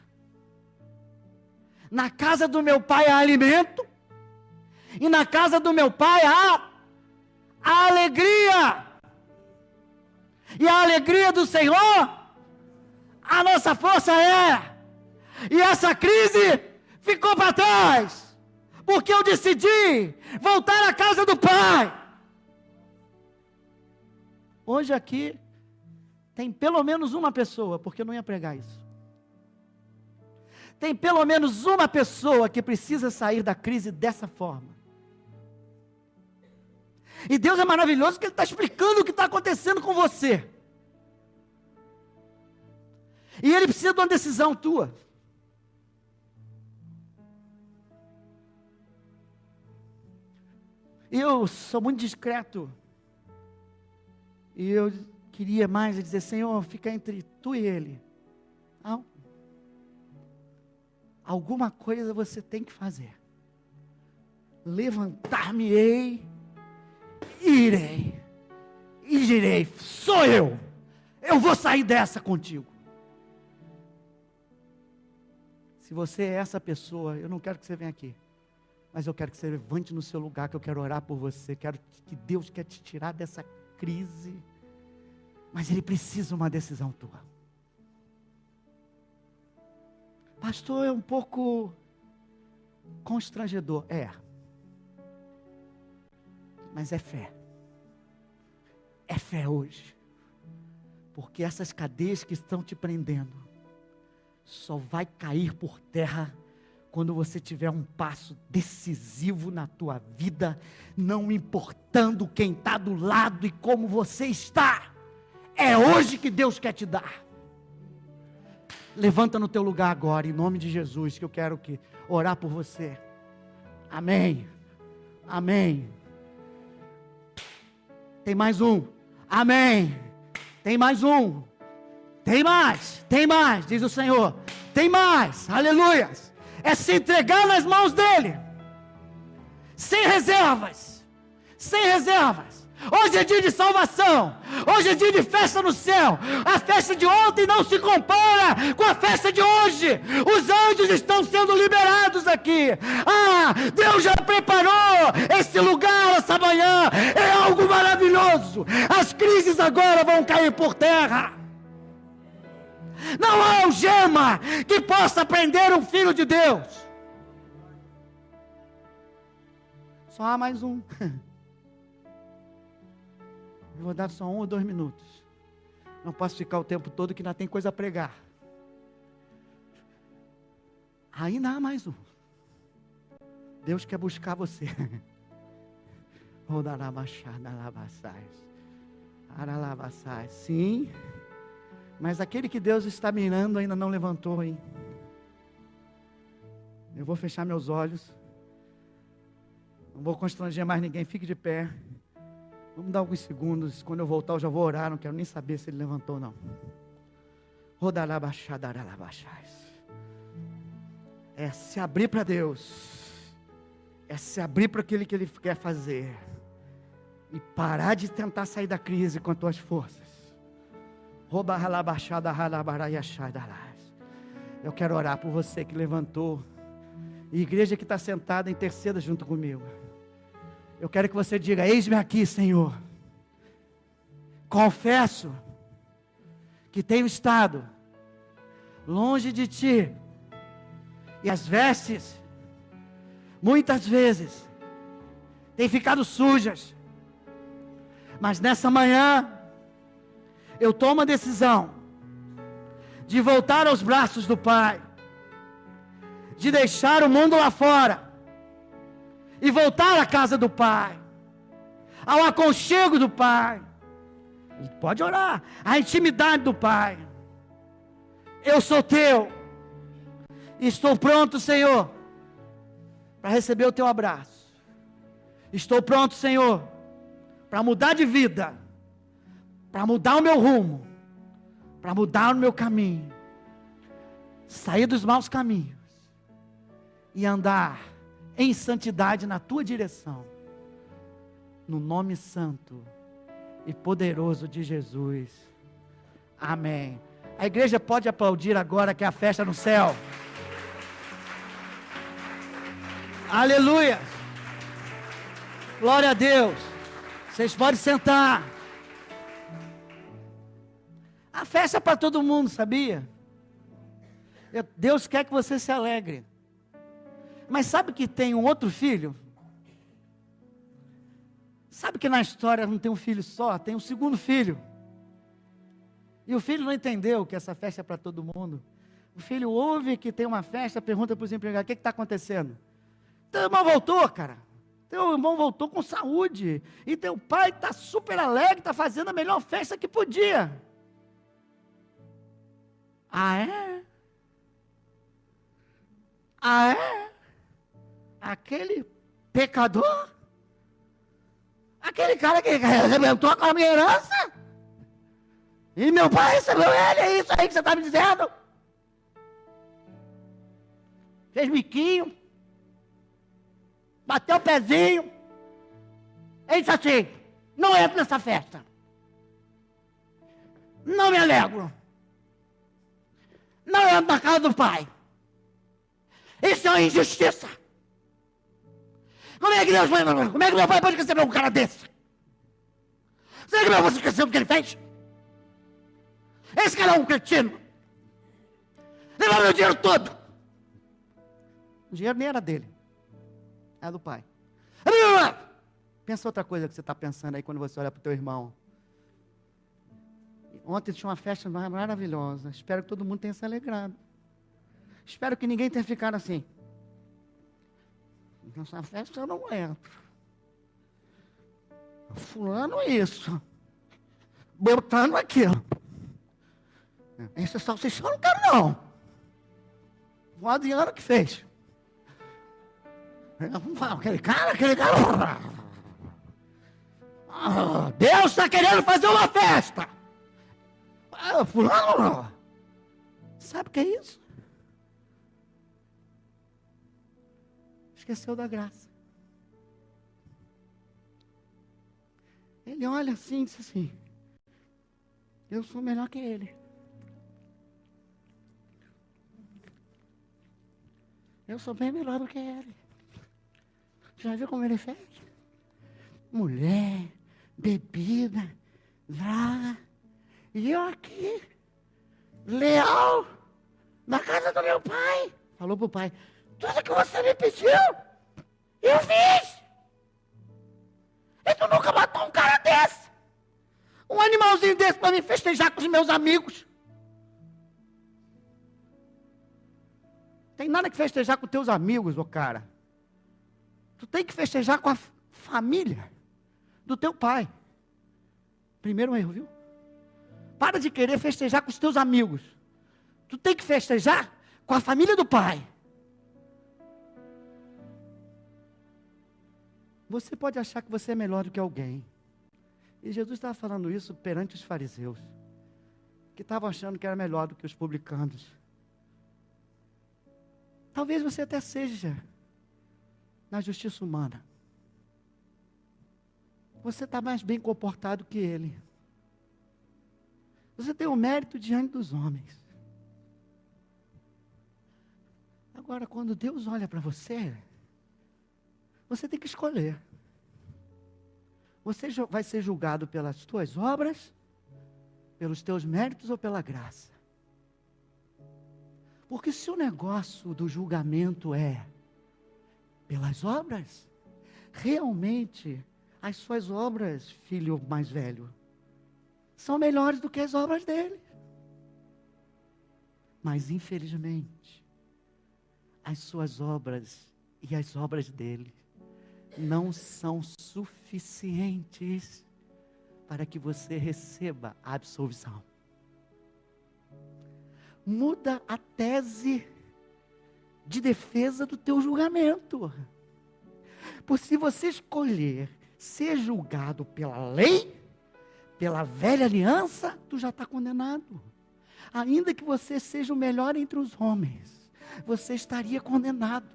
Na casa do meu pai há alimento, e na casa do meu pai há alegria. E a alegria do Senhor, a nossa força é. E essa crise ficou para trás, porque eu decidi voltar à casa do Pai. Hoje aqui tem pelo menos uma pessoa, porque eu não ia pregar isso. Tem pelo menos uma pessoa que precisa sair da crise dessa forma. E Deus é maravilhoso que Ele está explicando o que está acontecendo com você. E Ele precisa de uma decisão tua. Eu sou muito discreto. E eu queria mais dizer, Senhor, fica entre tu e Ele. Não. Alguma coisa você tem que fazer. Levantar-me-ei, irei, e direi, sou eu vou sair dessa contigo. Se você é essa pessoa, eu não quero que você venha aqui, mas eu quero que você levante no seu lugar, que eu quero orar por você, quero que Deus quer te tirar dessa crise, mas Ele precisa de uma decisão tua. Pastor, é um pouco constrangedor, mas é fé hoje, porque essas cadeias que estão te prendendo, só vai cair por terra, quando você tiver um passo decisivo na tua vida, não importando quem está do lado e como você está, é hoje que Deus quer te dar. Levanta no teu lugar agora, em nome de Jesus, que eu quero orar por você. Amém, amém. Tem mais um, amém. Tem mais um, tem mais, diz o Senhor, tem mais, aleluias. É se entregar nas mãos dEle, sem reservas, Hoje é dia de salvação, hoje é dia de festa no céu. A festa de ontem não se compara com a festa de hoje. Os anjos estão sendo liberados aqui. Deus já preparou esse lugar essa manhã, é algo maravilhoso. As crises agora vão cair por terra. Não há algema que possa prender um filho de Deus. Só há mais um. Eu vou dar só 1 ou 2 minutos. Não posso ficar o tempo todo, que ainda tem coisa a pregar. Ainda há mais um. Deus quer buscar você. Sim. Mas aquele que Deus está mirando ainda não levantou, hein? Eu vou fechar meus olhos. Não vou constranger mais ninguém. Fique de pé. Vamos dar alguns segundos. Quando eu voltar eu já vou orar. Não quero nem saber se ele levantou ou não. É se abrir para Deus. É se abrir para aquilo que Ele quer fazer. E parar de tentar sair da crise com as tuas forças. Eu quero orar por você que levantou. E igreja que está sentada, interceda junto comigo. Eu quero que você diga: eis-me aqui, Senhor. Confesso que tenho estado longe de Ti. E as vestes, muitas vezes, têm ficado sujas. Mas nessa manhã, eu tomo a decisão de voltar aos braços do Pai, de deixar o mundo lá fora e voltar à casa do Pai, ao aconchego do Pai. Pode orar, a intimidade do Pai. Eu sou teu, estou pronto, Senhor, para receber o teu abraço. Estou pronto, Senhor, para mudar de vida, para mudar o meu rumo, para mudar o meu caminho, sair dos maus caminhos e andar em santidade na tua direção, no nome santo e poderoso de Jesus. Amém. A igreja pode aplaudir agora, que é a festa no céu. Aleluia. Glória a Deus. Vocês podem sentar. A festa é para todo mundo, sabia? Deus quer que você se alegre. Mas sabe que tem um outro filho? Sabe que na história não tem um filho só, tem um segundo filho. E o filho não entendeu que essa festa é para todo mundo. O filho ouve que tem uma festa, pergunta para os empregados: o que está acontecendo? Teu irmão voltou, cara. Teu irmão voltou com saúde. E teu pai está super alegre, está fazendo a melhor festa que podia. Ah, é? Ah, é? Aquele pecador? Aquele cara que arrebentou com a minha herança? E meu pai recebeu ele? É isso aí que você está me dizendo? Fez biquinho, bateu o pezinho. É isso assim. Não entro nessa festa. Não me alegro. Não entro na casa do pai. Isso é uma injustiça. Como é que meu pai pode receber um cara desse? Será que meu pai esqueceu do que ele fez? Esse cara é um cretino. Levou meu dinheiro todo. O dinheiro nem era dele. Era do pai. Pensa outra coisa que você está pensando aí quando você olha para o teu irmão. Ontem tinha uma festa maravilhosa. Espero que todo mundo tenha se alegrado. Espero que ninguém tenha ficado assim: nessa festa eu não entro. Fulano isso. Botando aquilo. Esse salsichão eu não quero não. O Adriano que fez. Aquele cara. Deus está querendo fazer uma festa. Fulano. Sabe o que é isso? Esqueceu da graça. Ele olha assim e diz assim: eu sou melhor que ele. Eu sou bem melhor do que ele. Já viu como ele fez? Mulher, bebida, droga. E eu aqui, leal, na casa do meu pai. Falou pro pai: tudo que você me pediu, eu fiz. E tu nunca matou um cara desse. Um animalzinho desse para me festejar com os meus amigos. Tem nada que festejar com teus amigos, ô cara. Tu tem que festejar com a família do teu pai. Primeiro erro, viu? Para de querer festejar com os teus amigos. Tu tem que festejar com a família do pai. Você pode achar que você é melhor do que alguém. E Jesus estava falando isso perante os fariseus, que estavam achando que era melhor do que os publicanos. Talvez você até seja na justiça humana. Você está mais bem comportado que ele. Você tem um mérito diante dos homens. Agora, quando Deus olha para você, você tem que escolher. Você vai ser julgado pelas tuas obras, pelos teus méritos ou pela graça? Porque se o negócio do julgamento é pelas obras, realmente as suas obras, filho mais velho, são melhores do que as obras dele. Mas infelizmente, as suas obras e as obras dele não são suficientes para que você receba a absolvição. Muda a tese de defesa do teu julgamento. Por se você escolher ser julgado pela lei, pela velha aliança, tu já está condenado. Ainda que você seja o melhor entre os homens, você estaria condenado.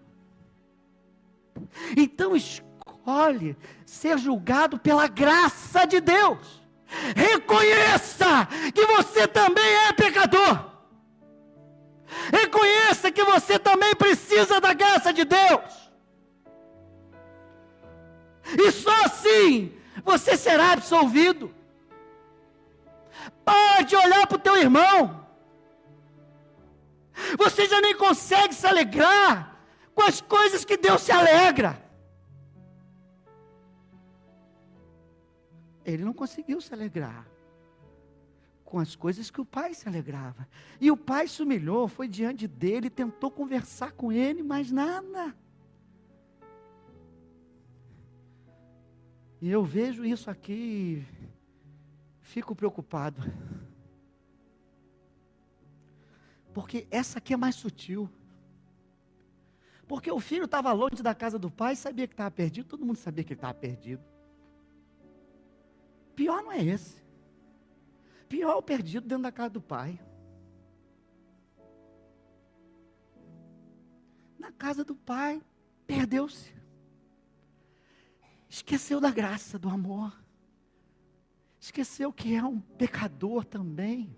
Então escolhe ser julgado pela graça de Deus. Reconheça que você também é pecador. Reconheça que você também precisa da graça de Deus. E só assim você será absolvido. Para de olhar para o teu irmão. Você já nem consegue se alegrar com as coisas que Deus se alegra. Ele não conseguiu se alegrar com as coisas que o pai se alegrava. E o pai se humilhou, foi diante dele, tentou conversar com ele, mas nada. E eu vejo isso aqui e fico preocupado. Porque essa aqui é mais sutil. Porque o filho estava longe da casa do pai, sabia que estava perdido, todo mundo sabia que ele estava perdido. Pior não é esse. Pior é o perdido dentro da casa do pai. Na casa do pai, perdeu-se. Esqueceu da graça, do amor. Esqueceu que é um pecador também.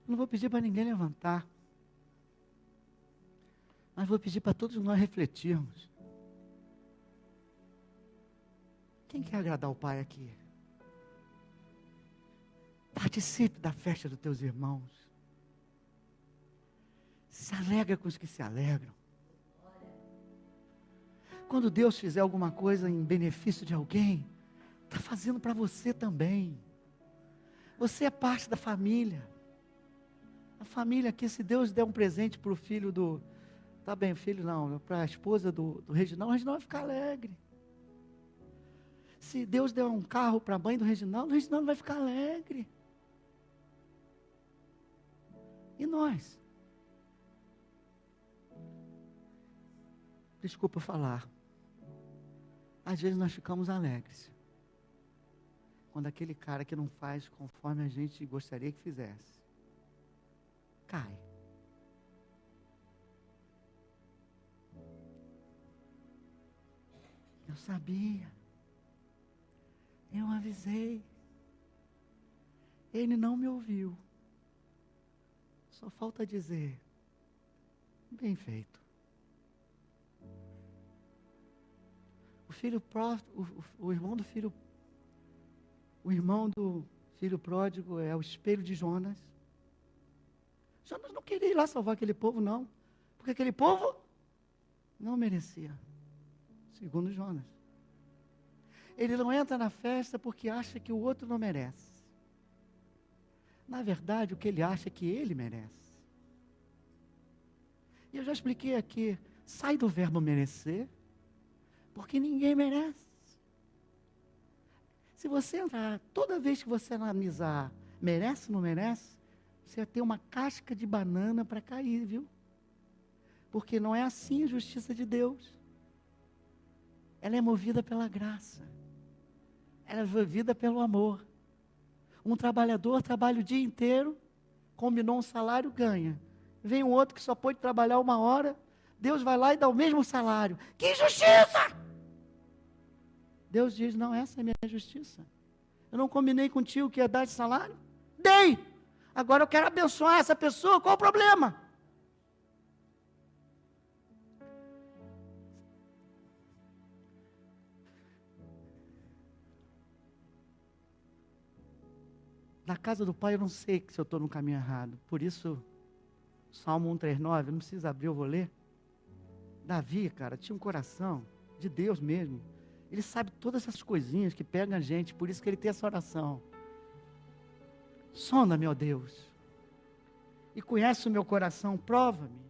Não vou pedir para ninguém levantar. Mas vou pedir para todos nós refletirmos. Quem quer agradar o Pai aqui? Participe da festa dos teus irmãos. Se alegra com os que se alegram. Quando Deus fizer alguma coisa em benefício de alguém, está fazendo para você também. Você é parte da família. A família aqui, se Deus der um presente para o filho do... Tá bem, filho não, para a esposa do Reginaldo, o Reginaldo vai ficar alegre. Se Deus der um carro para a mãe do Reginaldo, o Reginaldo vai ficar alegre. E nós? Desculpa falar. Às vezes nós ficamos alegres. Quando aquele cara que não faz conforme a gente gostaria que fizesse, cai. Eu sabia. Eu avisei. Ele não me ouviu. Só falta dizer, bem feito. O irmão do filho pródigo é o espelho de Jonas. Jonas não queria ir lá salvar aquele povo, não. Porque aquele povo não merecia. Segundo Jonas. Ele não entra na festa porque acha que o outro não merece. Na verdade, o que ele acha é que ele merece. E eu já expliquei aqui, sai do verbo merecer, porque ninguém merece. Se você entrar, toda vez que você analisar, merece ou não merece, você vai ter uma casca de banana para cair, viu? Porque não é assim a justiça de Deus. Ela é movida pela graça. Ela é movida pelo amor. Um trabalhador trabalha o dia inteiro, combinou um salário, ganha. Vem um outro que só pode trabalhar 1 hora, Deus vai lá e dá o mesmo salário. Que injustiça! Deus diz, não, essa é a minha justiça. Eu não combinei contigo que ia dar de salário? Dei! Agora eu quero abençoar essa pessoa, qual o problema? Na casa do Pai eu não sei se eu estou no caminho errado. Por isso, Salmo 139, não precisa abrir, eu vou ler. Davi, cara, tinha um coração de Deus mesmo. Ele sabe todas essas coisinhas que pegam a gente, por isso que ele tem essa oração. Sonda-me, ó Deus, e conhece o meu coração, prova-me,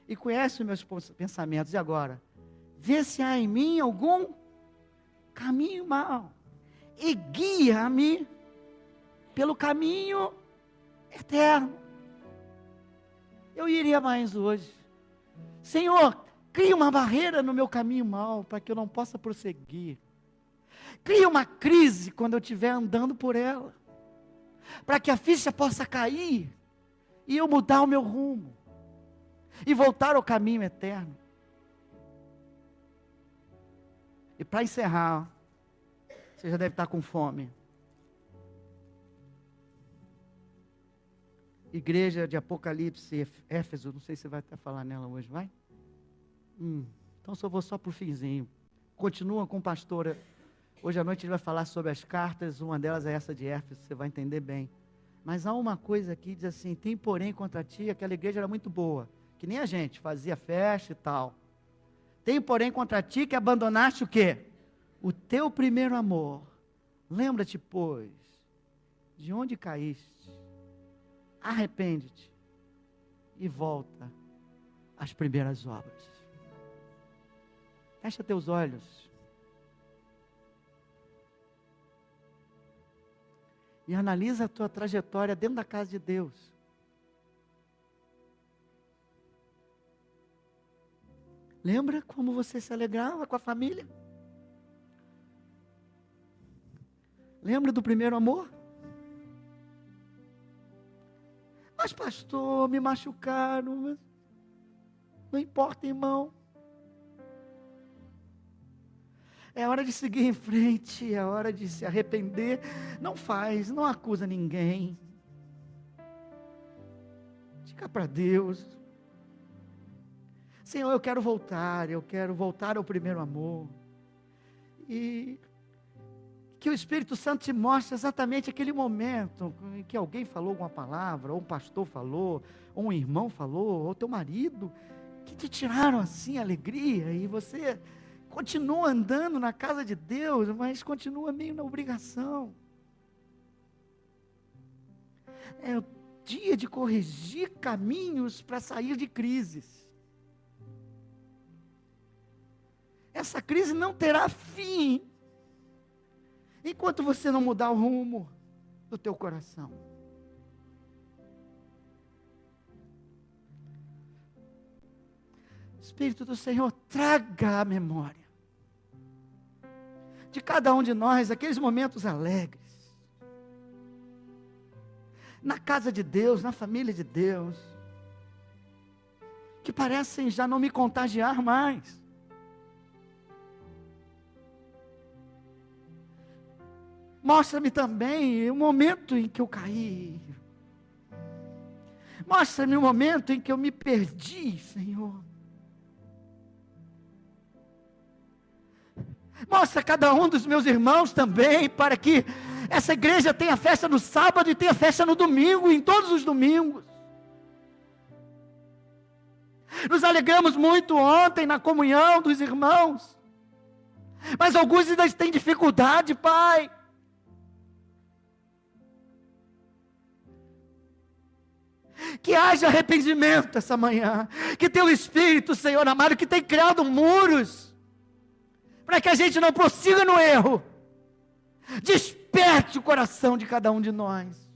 e conhece os meus pensamentos. E agora, vê se há em mim algum caminho mau, e guia-me pelo caminho eterno. Eu iria mais hoje. Senhor, cria uma barreira no meu caminho mau, para que eu não possa prosseguir. Cria uma crise quando eu estiver andando por ela, para que a ficha possa cair, e eu mudar o meu rumo, e voltar ao caminho eterno. E para encerrar, você já deve estar com fome. Igreja de Apocalipse, Éfeso, não sei se você vai até falar nela hoje, vai? Então só vou só para o finzinho. Continua com o pastor. Hoje à noite ele vai falar sobre as cartas, uma delas é essa de Éfeso, você vai entender bem. Mas há uma coisa aqui, diz assim, tem porém contra ti, aquela igreja era muito boa, que nem a gente, fazia festa e tal. Tem porém contra ti que abandonaste o quê? O teu primeiro amor. Lembra-te, pois, de onde caíste. Arrepende-te e volta às primeiras obras. Fecha teus olhos e analisa a tua trajetória dentro da casa de Deus. Lembra como você se alegrava com a família? Lembra do primeiro amor? Mas pastor, me machucaram. Não importa, irmão. É hora de seguir em frente, é hora de se arrepender. Não acusa ninguém. Diga para Deus. Senhor, eu quero voltar ao primeiro amor. E que o Espírito Santo te mostre exatamente aquele momento em que alguém falou alguma palavra, ou um pastor falou, ou um irmão falou, ou teu marido, que te tiraram assim a alegria, e você continua andando na casa de Deus, mas continua meio na obrigação. É o dia de corrigir caminhos para sair de crises. Essa crise não terá fim enquanto você não mudar o rumo do teu coração. Espírito do Senhor, traga a memória de cada um de nós aqueles momentos alegres, na casa de Deus, na família de Deus, que parecem já não me contagiar mais. Mostra-me também o momento em que eu caí. Mostra-me o momento em que eu me perdi, Senhor. Mostra cada um dos meus irmãos também, para que essa igreja tenha festa no sábado e tenha festa no domingo, em todos os domingos. Nos alegramos muito ontem na comunhão dos irmãos, mas alguns ainda têm dificuldade, Pai. Que haja arrependimento essa manhã, que teu Espírito, Senhor amado, que tem criado muros, para que a gente não prossiga no erro, desperte o coração de cada um de nós,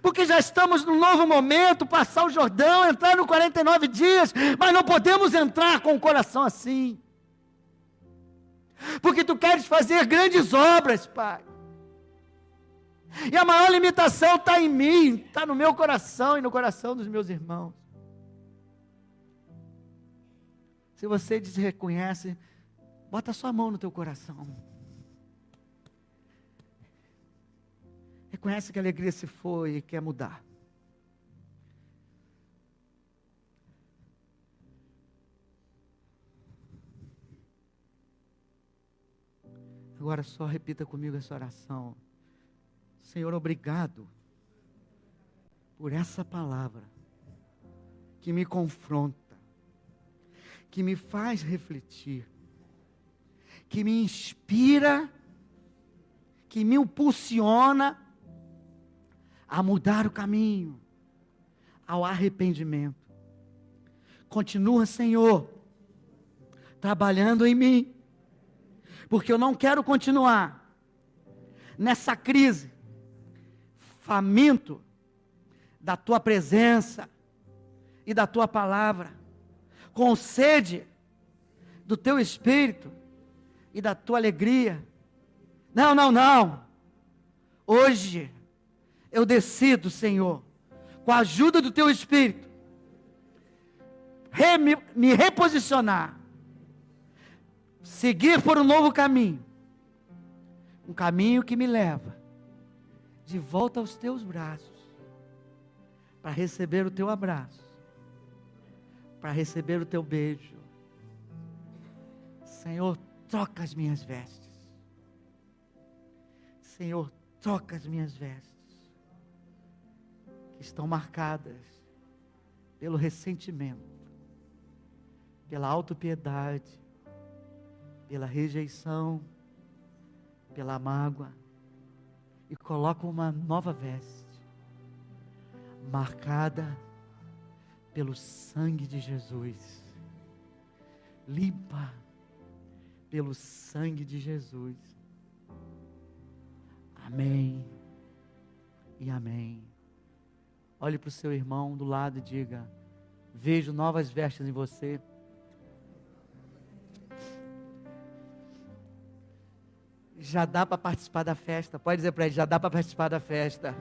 porque já estamos num novo momento, passar o Jordão, entrar no 49 dias, mas não podemos entrar com o coração assim, porque tu queres fazer grandes obras, Pai. E a maior limitação está em mim, está no meu coração e no coração dos meus irmãos. Se você reconhece, bota a sua mão no teu coração. Reconhece que a alegria se foi e quer mudar. Agora só repita comigo essa oração. Senhor, obrigado por essa palavra que me confronta, que me faz refletir, que me inspira, que me impulsiona a mudar o caminho, ao arrependimento. Continua, Senhor, trabalhando em mim, porque eu não quero continuar nessa crise, faminto da Tua presença e da Tua palavra, com sede do Teu Espírito e da Tua alegria. Não, não, não. Hoje eu decido, Senhor, com a ajuda do Teu Espírito, me reposicionar, seguir por um novo caminho, um caminho que me leva de volta aos Teus braços, para receber o Teu abraço, para receber o Teu beijo. Senhor, troca as minhas vestes. Senhor, troca as minhas vestes, que estão marcadas pelo ressentimento, pela autopiedade, pela rejeição, pela mágoa, e coloca uma nova veste, marcada pelo sangue de Jesus, limpa pelo sangue de Jesus. Amém e amém. Olhe para o seu irmão do lado e diga: vejo novas vestes em você. Já dá para participar da festa. Pode dizer para ele: já dá para participar da festa.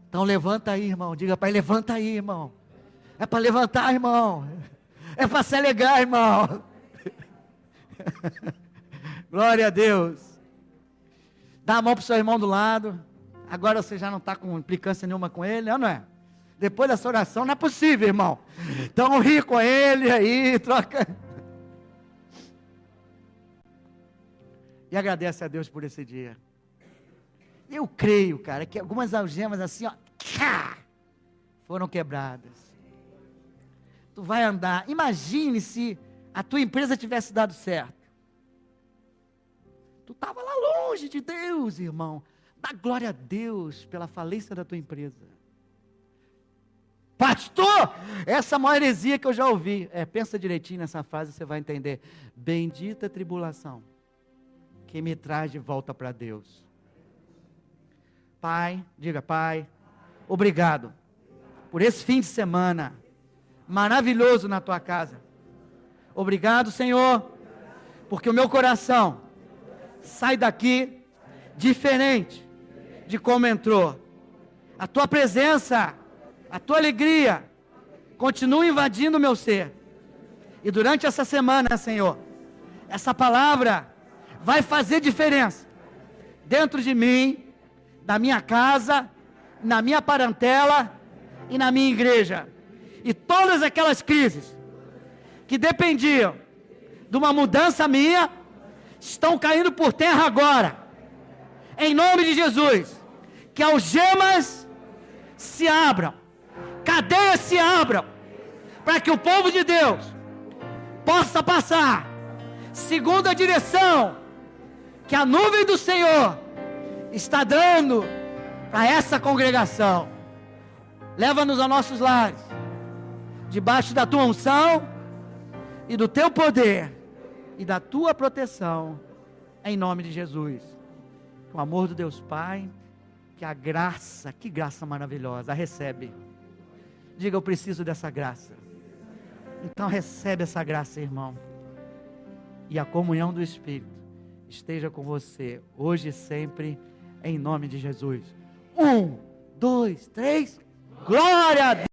Então levanta aí, irmão. Diga para ele: levanta aí, irmão. É para levantar, irmão. É para se alegrar, irmão. Glória a Deus. Dá a mão para o seu irmão do lado. Agora você já não está com implicância nenhuma com ele, não é? Depois dessa oração não é possível, irmão. Então ri com ele aí, troca. E agradece a Deus por esse dia. Eu creio, cara, que algumas algemas assim, ó, foram quebradas. Tu vai andar. Imagine se a tua empresa tivesse dado certo. Tu estava lá longe de Deus, irmão. Dá glória a Deus pela falência da tua empresa. Pastor, essa é a maior heresia que eu já ouvi. Pensa direitinho nessa frase, você vai entender. Bendita tribulação que me traz de volta para Deus. Pai, diga: Pai, obrigado por esse fim de semana maravilhoso na tua casa. Obrigado, Senhor, porque o meu coração sai daqui diferente de como entrou. A tua presença, a tua alegria continua invadindo o meu ser. E durante essa semana, Senhor, essa palavra vai fazer diferença dentro de mim, na minha casa, na minha parentela e na minha igreja. E todas aquelas crises que dependiam de uma mudança minha, estão caindo por terra agora, em nome de Jesus. Que algemas se abram, cadeias se abram, para que o povo de Deus possa passar segundo a direção que a nuvem do Senhor está dando para essa congregação. Leva-nos a nossos lares, debaixo da tua unção e do teu poder e da tua proteção, em nome de Jesus. Com o amor do Deus Pai, que a graça, que graça maravilhosa, recebe. Diga: eu preciso dessa graça. Então recebe essa graça, irmão. E a comunhão do Espírito esteja com você, hoje e sempre, em nome de Jesus. 1, 2, 3, glória a Deus.